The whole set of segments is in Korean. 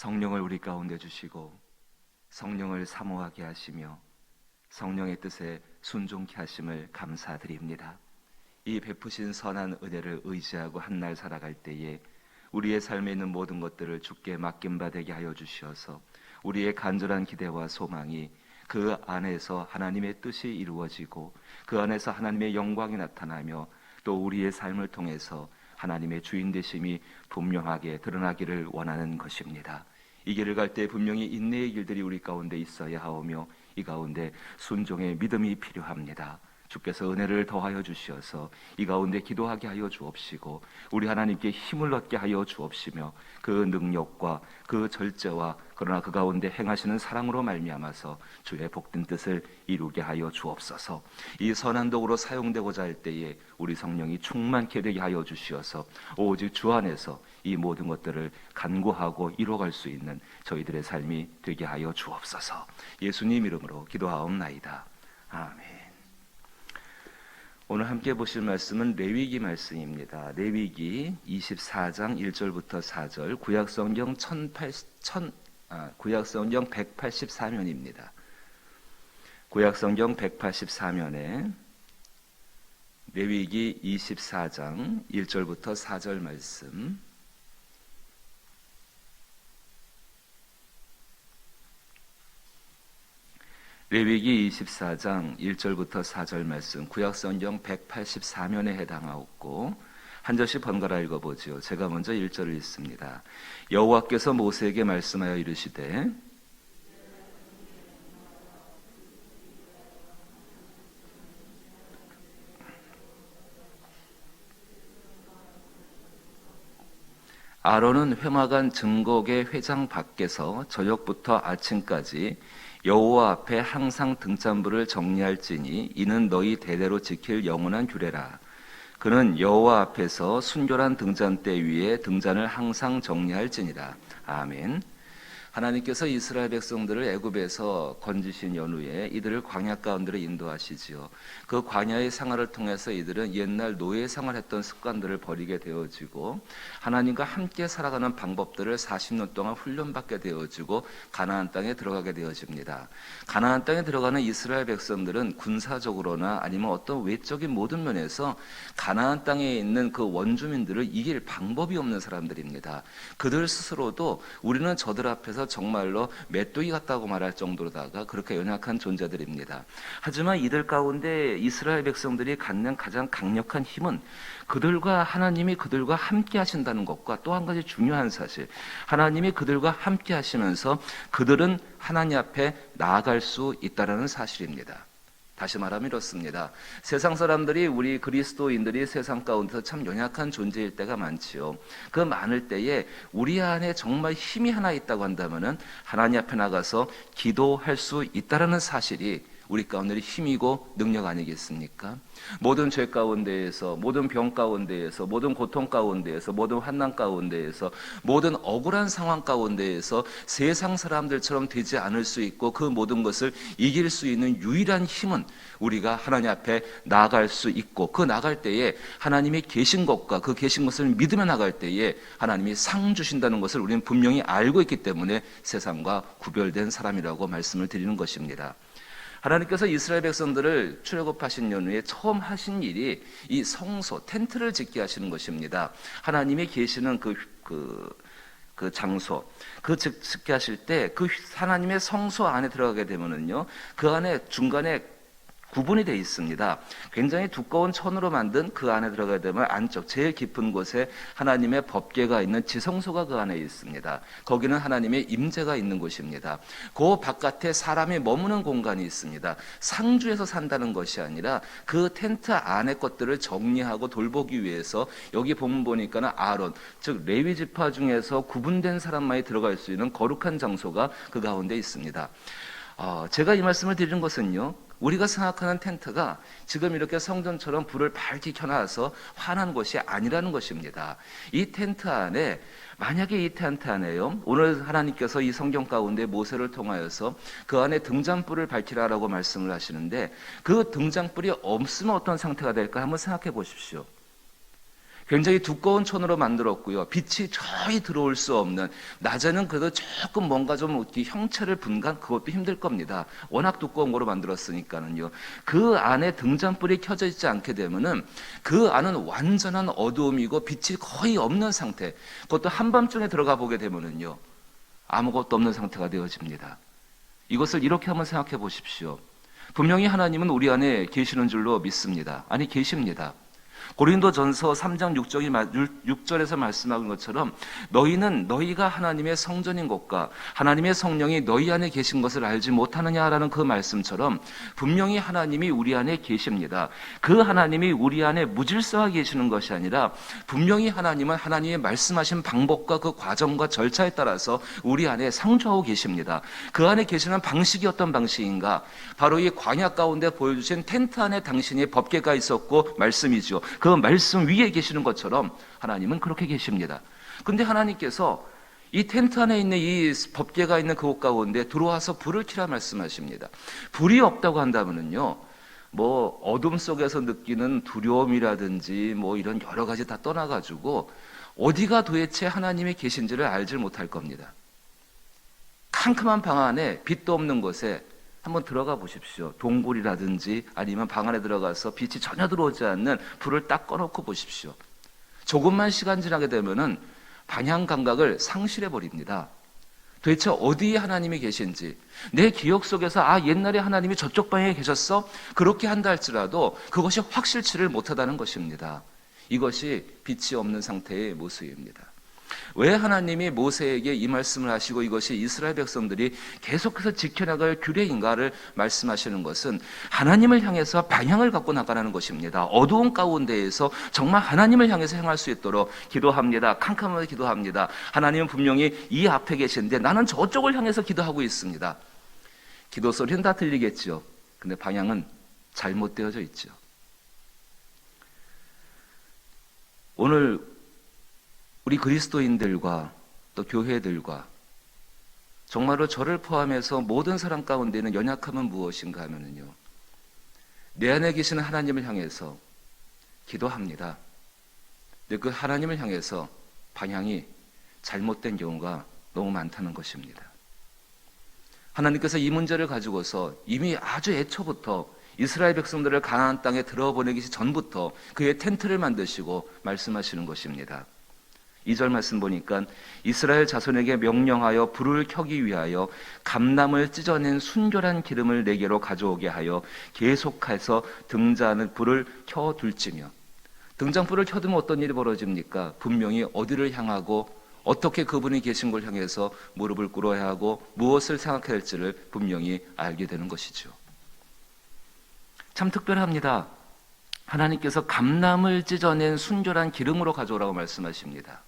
성령을 우리 가운데 주시고 성령을 사모하게 하시며 성령의 뜻에 순종케 하심을 감사드립니다. 이 베푸신 선한 은혜를 의지하고 한날 살아갈 때에 우리의 삶에 있는 모든 것들을 주께 맡김바 되게 하여 주시어서 우리의 간절한 기대와 소망이 그 안에서 하나님의 뜻이 이루어지고 그 안에서 하나님의 영광이 나타나며 또 우리의 삶을 통해서 하나님의 주인 되심이 분명하게 드러나기를 원하는 것입니다. 이 길을 갈 때 분명히 인내의 길들이 우리 가운데 있어야 하오며 이 가운데 순종의 믿음이 필요합니다. 주께서 은혜를 더하여 주시어서 이 가운데 기도하게 하여 주옵시고 우리 하나님께 힘을 얻게 하여 주옵시며 그 능력과 그 절제와 그러나 그 가운데 행하시는 사랑으로 말미암아서 주의 복된 뜻을 이루게 하여 주옵소서. 이 선한 도구로 사용되고자 할 때에 우리 성령이 충만케 되게 하여 주시어서 오직 주 안에서 이 모든 것들을 간구하고 이루어갈 수 있는 저희들의 삶이 되게 하여 주옵소서. 예수님 이름으로 기도하옵나이다. 아멘. 오늘 함께 보실 말씀은 레위기 말씀입니다. 레위기 24장 1절부터 4절, 구약성경 184면입니다. 구약성경 184면에 레위기 24장 1절부터 4절 말씀, 레위기 24장 1절부터 4절 말씀, 구약성경 184면에 해당하옵고 한 절씩 번갈아 읽어보지요. 제가 먼저 1절을 읽습니다. 여호와께서 모세에게 말씀하여 이르시되 아론은 회막안 증거계 회장 밖에서 저녁부터 아침까지 여호와 앞에 항상 등잔불을 정리할지니 이는 너희 대대로 지킬 영원한 규례라. 그는 여호와 앞에서 순결한 등잔대 위에 등잔을 항상 정리할지니라. 아멘. 하나님께서 이스라엘 백성들을 애굽에서 건지신 연후에 이들을 광야 가운데로 인도하시지요. 그 광야의 생활을 통해서 이들은 옛날 노예 생활했던 습관들을 버리게 되어지고 하나님과 함께 살아가는 방법들을 40년 동안 훈련받게 되어지고 가나안 땅에 들어가게 되어집니다. 가나안 땅에 들어가는 이스라엘 백성들은 군사적으로나 아니면 어떤 외적인 모든 면에서 가나안 땅에 있는 그 원주민들을 이길 방법이 없는 사람들입니다. 그들 스스로도 우리는 저들 앞에서 정말로 메뚜기 같다고 말할 정도로다가 그렇게 연약한 존재들입니다. 하지만 이들 가운데 이스라엘 백성들이 갖는 가장 강력한 힘은 하나님이 그들과 함께 하신다는 것과 또 한 가지 중요한 사실, 하나님이 그들과 함께 하시면서 그들은 하나님 앞에 나아갈 수 있다는 사실입니다. 다시 말하면 이렇습니다. 세상 사람들이, 우리 그리스도인들이 세상 가운데서 참 연약한 존재일 때가 많지요. 그 많을 때에 우리 안에 정말 힘이 하나 있다고 한다면은 하나님 앞에 나가서 기도할 수 있다는 사실이 우리 가운데 힘이고 능력 아니겠습니까? 모든 죄 가운데에서, 모든 병 가운데에서, 모든 고통 가운데에서, 모든 환난 가운데에서, 모든 억울한 상황 가운데에서 세상 사람들처럼 되지 않을 수 있고 그 모든 것을 이길 수 있는 유일한 힘은 우리가 하나님 앞에 나아갈 수 있고, 그 나갈 때에 하나님이 계신 것과 그 계신 것을 믿으며 나갈 때에 하나님이 상 주신다는 것을 우리는 분명히 알고 있기 때문에 세상과 구별된 사람이라고 말씀을 드리는 것입니다. 하나님께서 이스라엘 백성들을 출애굽하신 연후에 처음 하신 일이 이 성소, 텐트를 짓게 하시는 것입니다. 하나님이 계시는 그 장소, 짓게 하실 때 그 하나님의 성소 안에 들어가게 되면은요, 그 안에 중간에 구분이 되어 있습니다. 굉장히 두꺼운 천으로 만든 그 안에 들어가게 되면 안쪽 제일 깊은 곳에 하나님의 법궤가 있는 지성소가 그 안에 있습니다. 거기는 하나님의 임재가 있는 곳입니다. 그 바깥에 사람이 머무는 공간이 있습니다. 상주에서 산다는 것이 아니라 그 텐트 안의 것들을 정리하고 돌보기 위해서 여기 보면 보니까는 아론, 즉 레위 지파 중에서 구분된 사람만이 들어갈 수 있는 거룩한 장소가 그 가운데 있습니다. 제가 이 말씀을 드리는 것은요, 우리가 생각하는 텐트가 지금 이렇게 성전처럼 불을 밝게 켜놔서 환한 것이 아니라는 것입니다. 이 텐트 안에, 만약에 이 텐트 안에요, 오늘 하나님께서 이 성경 가운데 모세를 통하여서 그 안에 등잔불을 밝히라라고 말씀을 하시는데, 그 등잔불이 없으면 어떤 상태가 될까 한번 생각해 보십시오. 굉장히 두꺼운 천으로 만들었고요. 빛이 저리 들어올 수 없는, 낮에는 그래도 조금 뭔가 좀 형체를 분간, 그것도 힘들 겁니다. 워낙 두꺼운 거로 만들었으니까는요. 그 안에 등잔불이 켜져 있지 않게 되면은 그 안은 완전한 어두움이고 빛이 거의 없는 상태. 그것도 한밤중에 들어가 보게 되면은요, 아무것도 없는 상태가 되어집니다. 이것을 이렇게 한번 생각해 보십시오. 분명히 하나님은 우리 안에 계시는 줄로 믿습니다. 아니, 계십니다. 고린도전서 3장 6절에서 말씀하는 것처럼 너희는 너희가 하나님의 성전인 것과 하나님의 성령이 너희 안에 계신 것을 알지 못하느냐라는 그 말씀처럼 분명히 하나님이 우리 안에 계십니다. 그 하나님이 우리 안에 무질서하게 계시는 것이 아니라 분명히 하나님은 하나님의 말씀하신 방법과 그 과정과 절차에 따라서 우리 안에 상주하고 계십니다. 그 안에 계시는 방식이 어떤 방식인가? 바로 이 광야 가운데 보여주신 텐트 안에 당신이 법궤가 있었고 말씀이죠. 그 말씀 위에 계시는 것처럼 하나님은 그렇게 계십니다. 근데 하나님께서 이 텐트 안에 있는 이 법궤가 있는 그곳 가운데 들어와서 불을 켜라 말씀하십니다. 불이 없다고 한다면은요, 뭐 어둠 속에서 느끼는 두려움이라든지 뭐 이런 여러 가지 다 떠나가지고 어디가 도대체 하나님이 계신지를 알지 못할 겁니다. 캄캄한 방 안에 빛도 없는 곳에 한번 들어가 보십시오. 동굴이라든지 아니면 방 안에 들어가서 빛이 전혀 들어오지 않는 불을 딱 꺼놓고 보십시오. 조금만 시간 지나게 되면은 방향 감각을 상실해 버립니다. 도대체 어디에 하나님이 계신지, 내 기억 속에서 옛날에 하나님이 저쪽 방향에 계셨어? 그렇게 한다 할지라도 그것이 확실치를 못하다는 것입니다. 이것이 빛이 없는 상태의 모습입니다. 왜 하나님이 모세에게 이 말씀을 하시고 이것이 이스라엘 백성들이 계속해서 지켜나갈 규례인가를 말씀하시는 것은 하나님을 향해서 방향을 갖고 나가라는 것입니다. 어두운 가운데에서 정말 하나님을 향해서 향할 수 있도록 기도합니다. 캄캄하게 기도합니다. 하나님은 분명히 이 앞에 계신데 나는 저쪽을 향해서 기도하고 있습니다. 기도 소리는 다 들리겠죠. 근데 방향은 잘못되어져 있죠. 오늘 우리 그리스도인들과 또 교회들과 정말로 저를 포함해서 모든 사람 가운데는 연약함은 무엇인가 하면요, 내 안에 계시는 하나님을 향해서 기도합니다. 근데 그 하나님을 향해서 방향이 잘못된 경우가 너무 많다는 것입니다. 하나님께서 이 문제를 가지고서 이미 아주 애초부터 이스라엘 백성들을 가나안 땅에 들어보내기 전부터 그의 텐트를 만드시고 말씀하시는 것입니다. 2절 말씀 보니까 이스라엘 자손에게 명령하여 불을 켜기 위하여 감람을 찢어낸 순결한 기름을 내게로 가져오게 하여 계속해서 등잔을 불을 켜둘지며, 등잔불을 켜두면 어떤 일이 벌어집니까? 분명히 어디를 향하고 어떻게 그분이 계신 걸 향해서 무릎을 꿇어야 하고 무엇을 생각해야 할지를 분명히 알게 되는 것이죠. 참 특별합니다. 하나님께서 감람을 찢어낸 순결한 기름으로 가져오라고 말씀하십니다.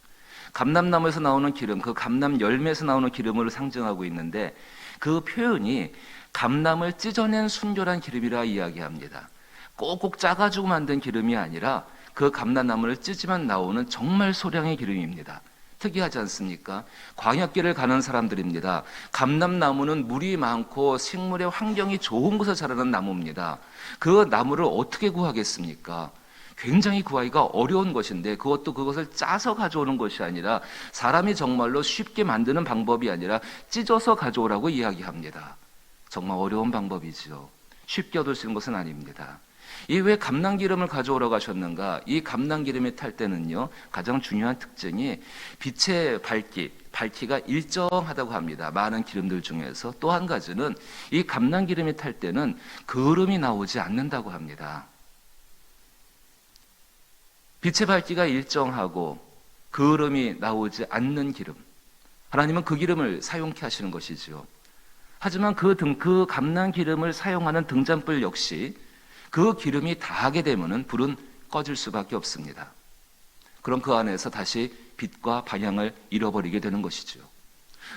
감람나무에서 나오는 기름, 그 감람 열매에서 나오는 기름을 상징하고 있는데, 그 표현이 감람을 찢어낸 순결한 기름이라 이야기합니다. 꼭꼭 짜가지고 만든 기름이 아니라 그 감람나무를 찢으면 나오는 정말 소량의 기름입니다. 특이하지 않습니까? 광야길을 가는 사람들입니다. 감람나무는 물이 많고 식물의 환경이 좋은 곳에 자라는 나무입니다. 그 나무를 어떻게 구하겠습니까? 굉장히 구하기가 어려운 것인데, 그것도 그것을 짜서 가져오는 것이 아니라 사람이 정말로 쉽게 만드는 방법이 아니라 찢어서 가져오라고 이야기합니다. 정말 어려운 방법이죠. 쉽게 얻을 수 있는 것은 아닙니다. 이 왜 감람기름을 가져오라고 하셨는가? 이 감람기름이 탈 때는요, 가장 중요한 특징이 빛의 밝기가 일정하다고 합니다. 많은 기름들 중에서. 또 한 가지는 이 감람기름이 탈 때는 그름이 나오지 않는다고 합니다. 빛의 밝기가 일정하고 그름이 나오지 않는 기름, 하나님은 그 기름을 사용케 하시는 것이죠. 하지만 그 감람기름을 사용하는 등잔불 역시 그 기름이 다하게 되면 불은 꺼질 수밖에 없습니다. 그럼 그 안에서 다시 빛과 방향을 잃어버리게 되는 것이죠.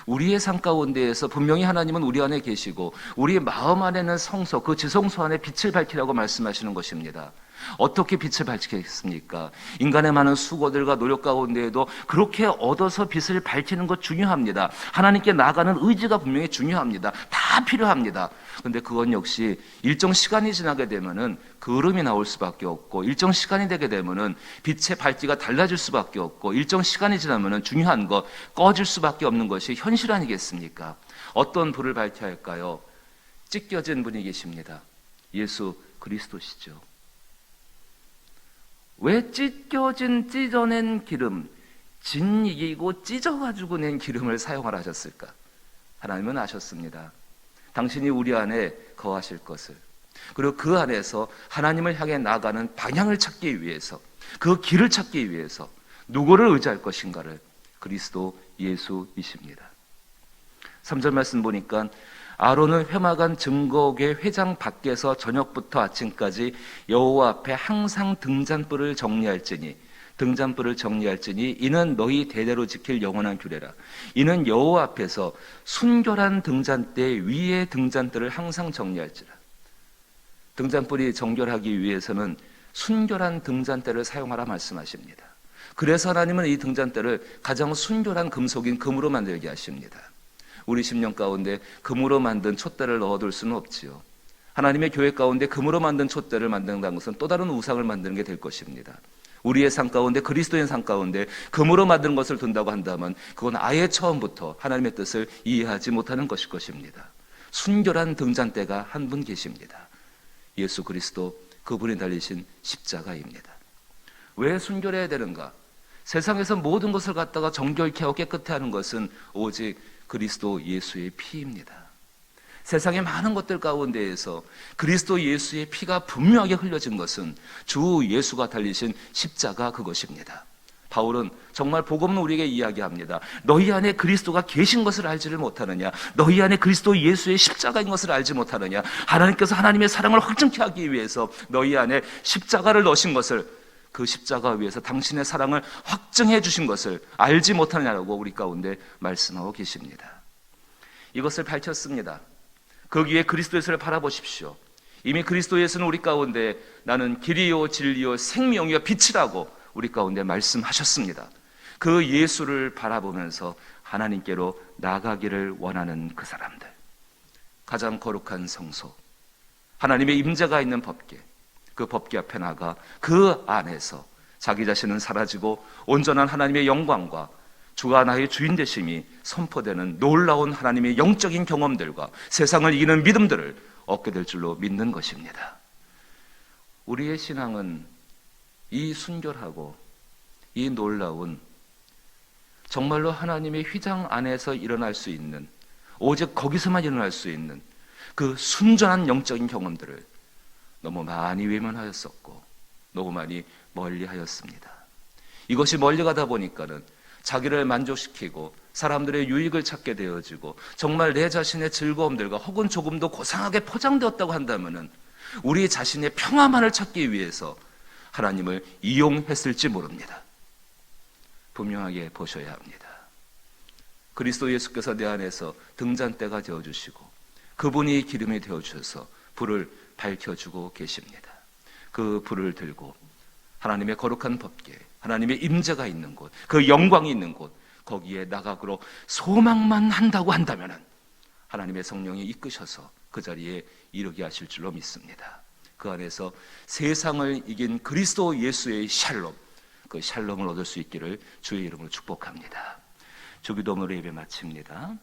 우리의 삶 가운데에서 분명히 하나님은 우리 안에 계시고 우리 마음 안에는 성소, 그 지성소 안에 빛을 밝히라고 말씀하시는 것입니다. 어떻게 빛을 밝히겠습니까? 인간의 많은 수고들과 노력 가운데에도 그렇게 얻어서 빛을 밝히는 것 중요합니다. 하나님께 나아가는 의지가 분명히 중요합니다. 다 필요합니다. 그런데 그건 역시 일정 시간이 지나게 되면은 그름이 나올 수밖에 없고, 일정 시간이 되게 되면은 빛의 밝기가 달라질 수밖에 없고, 일정 시간이 지나면은 중요한 것 꺼질 수밖에 없는 것이 현실 아니겠습니까? 어떤 불을 밝혀야 할까요? 찢겨진 분이 계십니다. 예수 그리스도시죠. 왜 찢어낸 기름, 진이기고 찢어가지고 낸 기름을 사용하라 하셨을까? 하나님은 아셨습니다. 당신이 우리 안에 거하실 것을, 그리고 그 안에서 하나님을 향해 나아가는 방향을 찾기 위해서, 그 길을 찾기 위해서 누구를 의지할 것인가를, 그리스도 예수이십니다. 3절 말씀 보니까 아론은 회막안 증거궤 회장 밖에서 저녁부터 아침까지 여호와 앞에 항상 등잔불을 정리할지니 이는 너희 대대로 지킬 영원한 규례라. 이는 여호와 앞에서 순결한 등잔대 위에 등잔대를 항상 정리할지라. 등잔불이 정결하기 위해서는 순결한 등잔대를 사용하라 말씀하십니다. 그래서 하나님은 이 등잔대를 가장 순결한 금속인 금으로 만들게 하십니다. 우리 심령 가운데 금으로 만든 촛대를 넣어둘 수는 없지요. 하나님의 교회 가운데 금으로 만든 촛대를 만든다는 것은 또 다른 우상을 만드는 게 될 것입니다. 우리의 삶 가운데, 그리스도의 삶 가운데 금으로 만든 것을 둔다고 한다면 그건 아예 처음부터 하나님의 뜻을 이해하지 못하는 것일 것입니다. 순결한 등잔대가 한 분 계십니다. 예수 그리스도, 그분이 달리신 십자가입니다. 왜 순결해야 되는가? 세상에서 모든 것을 갖다가 정결케 하고 깨끗해 하는 것은 오직 그리스도 예수의 피입니다. 세상의 많은 것들 가운데에서 그리스도 예수의 피가 분명하게 흘려진 것은 주 예수가 달리신 십자가, 그것입니다. 바울은 정말 복음은 우리에게 이야기합니다. 너희 안에 그리스도가 계신 것을 알지를 못하느냐? 너희 안에 그리스도 예수의 십자가인 것을 알지 못하느냐? 하나님께서 하나님의 사랑을 확증케 하기 위해서 너희 안에 십자가를 넣으신 것을, 그 십자가 위에서 당신의 사랑을 확증해 주신 것을 알지 못하느냐고 우리 가운데 말씀하고 계십니다. 이것을 밝혔습니다. 거기에 그리스도 예수를 바라보십시오. 이미 그리스도 예수는 우리 가운데 나는 길이요 진리요 생명이요 빛이라고 우리 가운데 말씀하셨습니다. 그 예수를 바라보면서 하나님께로 나가기를 원하는 그 사람들, 가장 거룩한 성소, 하나님의 임재가 있는 법궤, 그 법궤 앞에 나가 그 안에서 자기 자신은 사라지고 온전한 하나님의 영광과 주가 나의 주인 되심이 선포되는 놀라운 하나님의 영적인 경험들과 세상을 이기는 믿음들을 얻게 될 줄로 믿는 것입니다. 우리의 신앙은 이 순결하고 이 놀라운, 정말로 하나님의 휘장 안에서 일어날 수 있는, 오직 거기서만 일어날 수 있는 그 순전한 영적인 경험들을 너무 많이 외면하였었고 너무 많이 멀리하였습니다. 이것이 멀리 가다 보니까는 자기를 만족시키고 사람들의 유익을 찾게 되어지고 정말 내 자신의 즐거움들과 혹은 조금 더 고상하게 포장되었다고 한다면은 우리 자신의 평화만을 찾기 위해서 하나님을 이용했을지 모릅니다. 분명하게 보셔야 합니다. 그리스도 예수께서 내 안에서 등잔대가 되어주시고 그분이 기름이 되어주셔서 불을 밝혀주고 계십니다. 그 불을 들고 하나님의 거룩한 법궤, 하나님의 임재가 있는 곳, 그 영광이 있는 곳, 거기에 나가기로 소망만 한다고 한다면 하나님의 성령이 이끄셔서 그 자리에 이르게 하실 줄로 믿습니다. 그 안에서 세상을 이긴 그리스도 예수의 샬롬, 그 샬롬을 얻을 수 있기를 주의 이름으로 축복합니다. 주기도문으로 예배 마칩니다.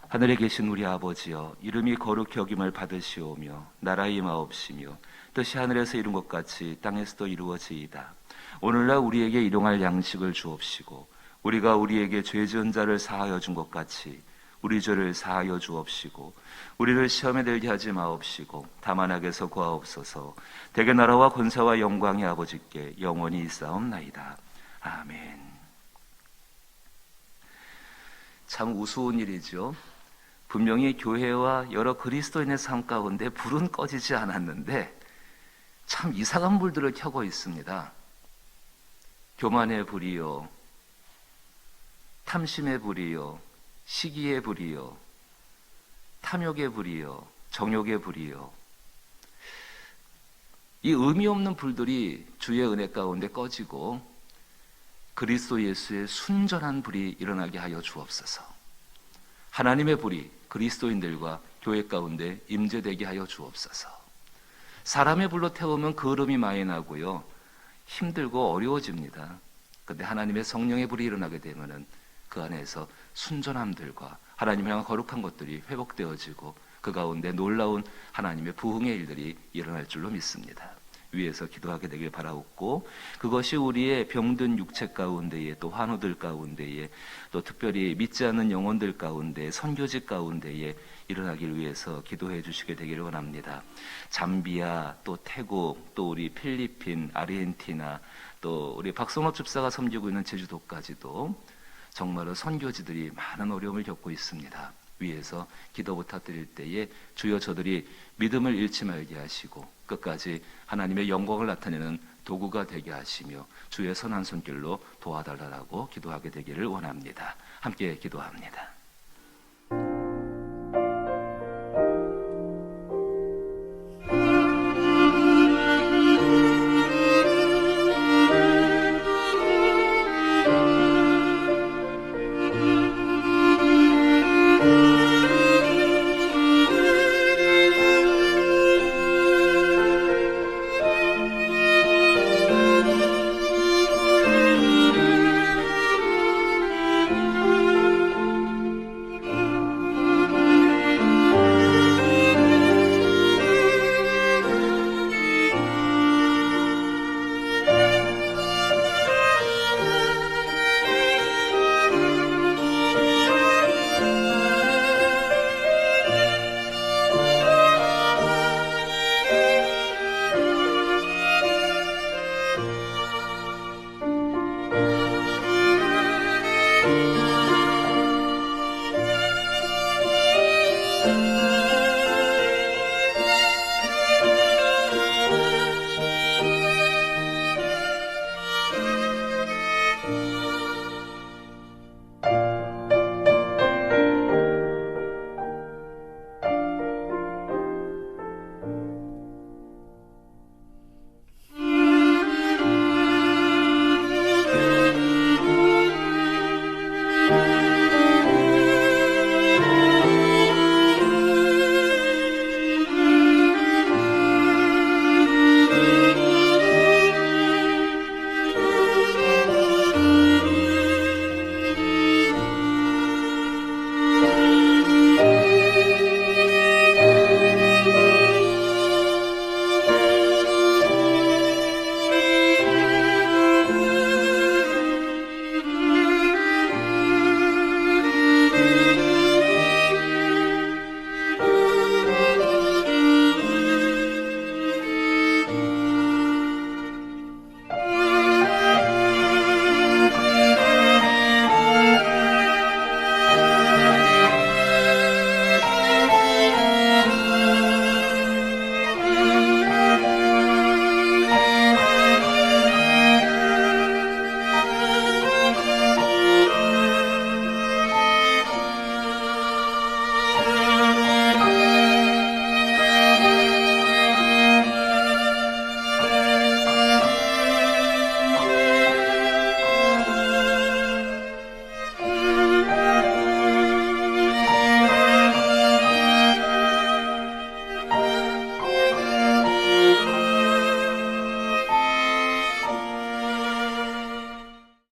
하늘에 계신 우리 아버지여, 이름이 거룩히 여김을 받으시오며 나라의 임하옵시며 뜻이 하늘에서 이룬 것 같이 땅에서도 이루어지이다. 오늘날 우리에게 일용할 양식을 주옵시고 우리가 우리에게 죄 지은 자를 사하여 준 것 같이 우리 죄를 사하여 주옵시고 우리를 시험에 들게 하지 마옵시고 다만 악에서 구하옵소서. 대개 나라와 권세와 영광이 아버지께 영원히 있사옵나이다. 아멘. 참 우스운 일이죠. 분명히 교회와 여러 그리스도인의 삶 가운데 불은 꺼지지 않았는데 참 이상한 불들을 켜고 있습니다. 교만의 불이요, 탐심의 불이요, 시기의 불이요, 탐욕의 불이요, 정욕의 불이요. 이 의미 없는 불들이 주의 은혜 가운데 꺼지고 그리스도 예수의 순전한 불이 일어나게 하여 주옵소서. 하나님의 불이 그리스도인들과 교회 가운데 임재되게 하여 주옵소서. 사람의 불로 태우면 거름이 많이 나고요, 힘들고 어려워집니다. 그런데 하나님의 성령의 불이 일어나게 되면은 그 안에서 순전함들과 하나님을 향한 거룩한 것들이 회복되어지고 그 가운데 놀라운 하나님의 부흥의 일들이 일어날 줄로 믿습니다. 위에서 기도하게 되길 바라옵고, 그것이 우리의 병든 육체 가운데에, 또 환우들 가운데에, 또 특별히 믿지 않는 영혼들 가운데, 선교직 가운데에 일어나길 위해서 기도해 주시게 되기를 원합니다. 잠비아, 또 태국, 또 우리 필리핀, 아르헨티나, 또 우리 박성호 집사가 섬기고 있는 제주도까지도 정말로 선교지들이 많은 어려움을 겪고 있습니다. 위에서 기도 부탁드릴 때에 주여 저들이 믿음을 잃지 말게 하시고 끝까지 하나님의 영광을 나타내는 도구가 되게 하시며 주의 선한 손길로 도와달라고 기도하게 되기를 원합니다. 함께 기도합니다.